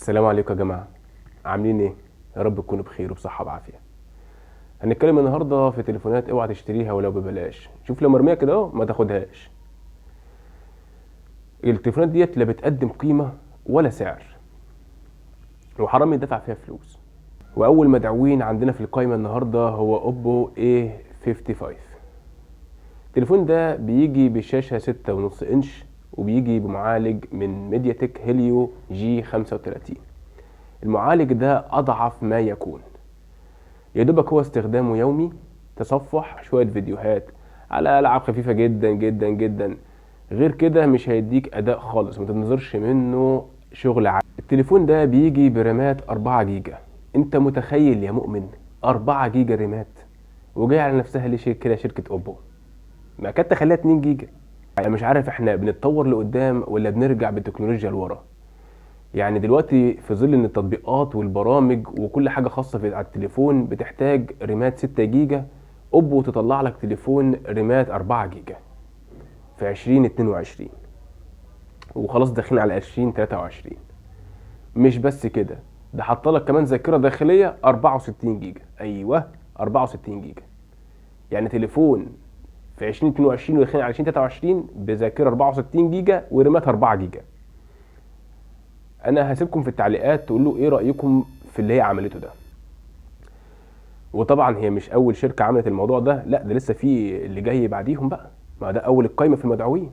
السلام عليكم يا جماعة، عاملين ايه؟ يا رب تكونوا بخير وبصحة وعافية. هنتكلم النهاردة في تليفونات اوعى تشتريها ولو ببلاش. شوف لو مرمية كده اهو ما تاخدهاش. التليفونات ديت لا بتقدم قيمة ولا سعر، وحرام يدفع فيها فلوس. واول مدعوين عندنا في القائمة النهاردة هو اوبو A55. التليفون ده بيجي بشاشة 6.5 انش، وبيجي بمعالج من ميديا تك هيليو G35. المعالج ده اضعف ما يكون، يا دوبك هو استخدامه يومي، تصفح شوية فيديوهات على ألعاب خفيفة جدا جدا جدا. غير كده مش هيديك أداء خالص، ما تنتظرش منه شغل عالي. التليفون ده بيجي برامات 4 جيجا. انت متخيل يا مؤمن 4 جيجا رامات؟ وجاي على نفسها ليه كده شركة اوبو؟ ما كانت تخليها 2 جيجا. يعني مش عارف احنا بنتطور لقدام ولا بنرجع بالتكنولوجيا لورا. يعني دلوقتي في ظل ان التطبيقات والبرامج وكل حاجه خاصه على التليفون بتحتاج رامات 6 جيجا، اوبو تطلع لك تليفون رامات 4 جيجا في 2022، وخلاص داخلين على 2023. مش بس كده، ده حط لك كمان ذاكره داخليه 64 جيجا. ايوه، 64 جيجا. يعني تليفون في 2022 وداخلين على 2023 بذاكره 64 جيجا ورامات 4 جيجا. انا هسيبكم في التعليقات تقولوا ايه رايكم في اللي هي عملته ده. وطبعا هي مش اول شركه عملت الموضوع ده، لا ده لسه في اللي جاي بعديهم بقى، ما ده اول القايمه في المدعوين.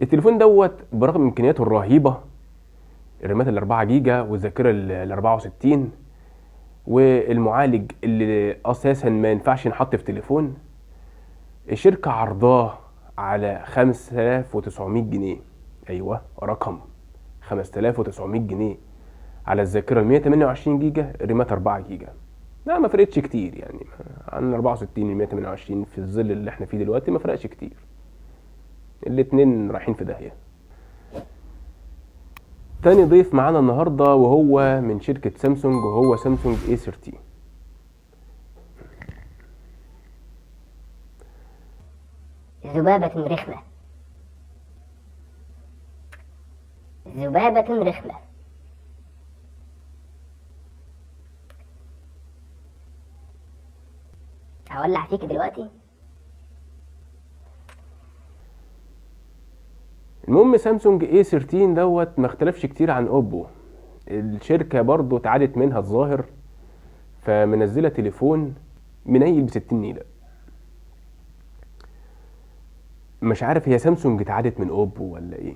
التليفون دوت برغم امكانياته الرهيبه، الرامات ال 4 جيجا والذاكره ال 64 والمعالج اللي اساسا ما ينفعش ينحط في تليفون، الشركه عرضاه على 5900 جنيه. ايوه رقم 5900 جنيه على الذاكره ال 128 جيجا رامات 4 جيجا. لا ما فرقتش كتير يعني، عن 64 ل 128 في الظل اللي احنا فيه دلوقتي ما فرقش كتير، الاتنين رايحين في داهيه. تاني ضيف معانا النهارده وهو من شركه سامسونج، وهو سامسونج A13. ذبابة رخمة. ذبابة رخمة. هولع فيك دلوقتي. المهم سامسونج A13 دوت ما اختلفش كتير عن اوبو. الشركه برضو اتعادت منها الظاهر، فمنزله تليفون منيل ب 60 نيله. مش عارف هي سامسونج اتعادت من اوبو ولا ايه.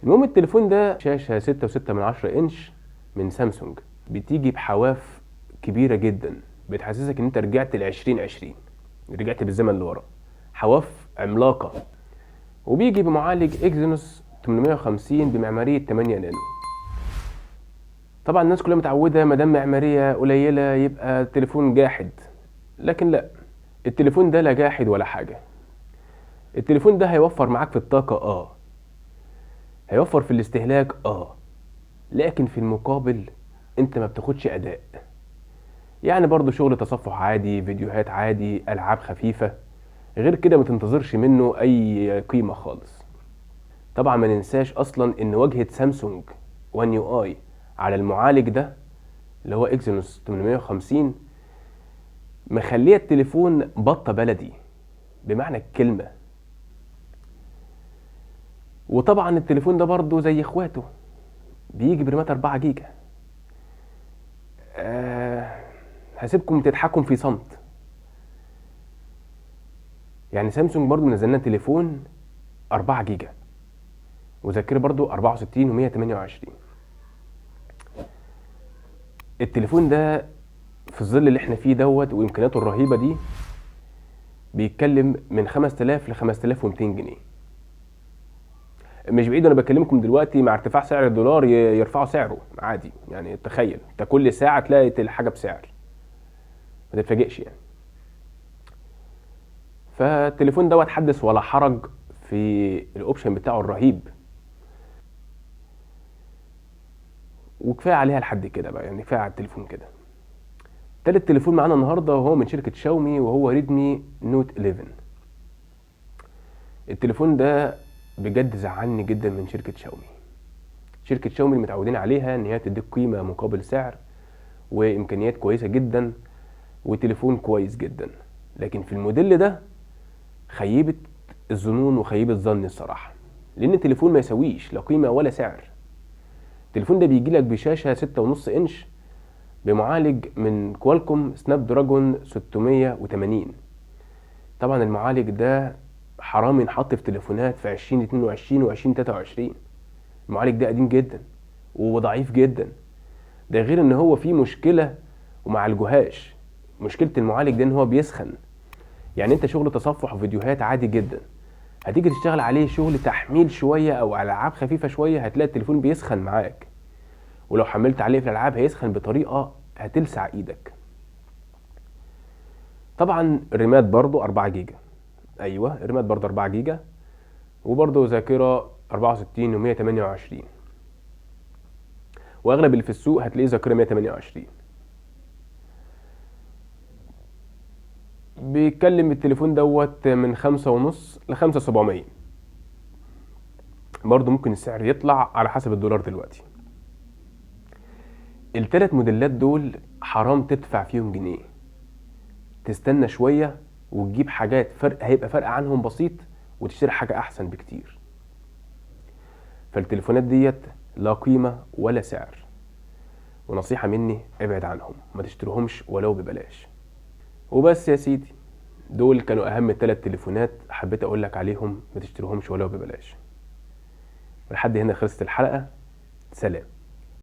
المهم التليفون ده شاشه 6.6 انش من سامسونج، بتيجي بحواف كبيره جدا، بتحسسك ان انت رجعت ل 2020، رجعت بالزمن لورا. حواف عملاقه، وبيجي بمعالج اكزينوس 850 بمعماريه 8 نانو. طبعا الناس كلها متعوده ما دام معماريه قليله يبقى التليفون جاحد، لكن لا، التليفون ده لا جاحد ولا حاجه. التليفون ده هيوفر معاك في الطاقه هيوفر في الاستهلاك لكن في المقابل انت ما بتاخدش اداء. يعني برضو شغل تصفح عادي، فيديوهات عادي، العاب خفيفه، غير كده ما تنتظرش منه اي قيمه خالص. طبعا ما ننساش اصلا ان واجهه سامسونج وان يو اي على المعالج ده اللي هو اكزينوس 850 مخليه التليفون بطه بلدي بمعنى الكلمه. وطبعا التليفون ده برضو زي اخواته بيجي برامات 4 جيجا. هسيبكم تضحكوا في صمت. يعني سامسونج برضو منزلنا تليفون 4 جيجا وذاكره برضو 64 و 128. التليفون ده في الظل اللي احنا فيه دوت وامكانياته الرهيبه دي بيتكلم من 5000 ل 5200 جنيه. مش بعيد انا بكلمكم دلوقتي مع ارتفاع سعر الدولار يرفعوا سعره عادي. يعني تخيل انت كل ساعه تلاقي الحاجه بسعر، ما تتفاجئش يعني. فالتليفون دوت حدث ولا حرج في الاوبشن بتاعه الرهيب، وكفايه عليها لحد كده بقى، يعني كفايه على التليفون كده. تالت تليفون معانا النهارده وهو من شركه شاومي، وهو ريدمي نوت 11. التليفون ده بجد زعلني جدا من شركه شاومي. شركة شاومي اللي متعودين عليها ان هي تديك قيمة مقابل سعر وامكانيات كويسة جدا وتليفون كويس جدا. لكن في الموديل ده خيبت الظنون وخيبت ظني الصراحة، لان التليفون ما يسويش لا قيمة ولا سعر. التليفون ده بيجيلك بشاشة 6.5 انش بمعالج من كوالكوم سناب دراجون 680. طبعا المعالج ده حرام ينحط في تليفونات في 2022 و 2023. المعالج ده قديم جدا وضعيف جدا، ده غير ان هو فيه مشكلة وما عالجوهاش. مشكلة المعالج ده ان هو بيسخن. يعني انت شغل تصفح وفيديوهات عادي جدا، هتيجي تشتغل عليه شغل تحميل شوية او العاب خفيفة شوية هتلاقي التليفون بيسخن معاك، ولو حملت عليه في الالعاب هيسخن بطريقة هتلسع ايدك. طبعا الرامات برضو 4 جيجا. ايوه الرامات برضو 4 جيجا، وبرضو ذاكرة 64 و 128، واغلب اللي في السوق هتلاقيه ذاكرة 128. بيتكلم التليفون دوت من 5.5 ل 5,700. برضو ممكن السعر يطلع على حسب الدولار دلوقتي. ال3 موديلات دول حرام تدفع فيهم جنيه، تستنى شوية وتجيب حاجات هيبقى فرق عنهم بسيط وتشتري حاجة احسن بكتير. فالتليفونات ديت لا قيمة ولا سعر، ونصيحة مني ابعد عنهم، ما تشتريهمش ولو ببلاش. وبس يا سيدي، دول كانوا اهم 3 تليفونات حبيت اقول لك عليهم ما تشتريهمش ولو ببلاش. ولحد هنا خلصت الحلقة. سلام.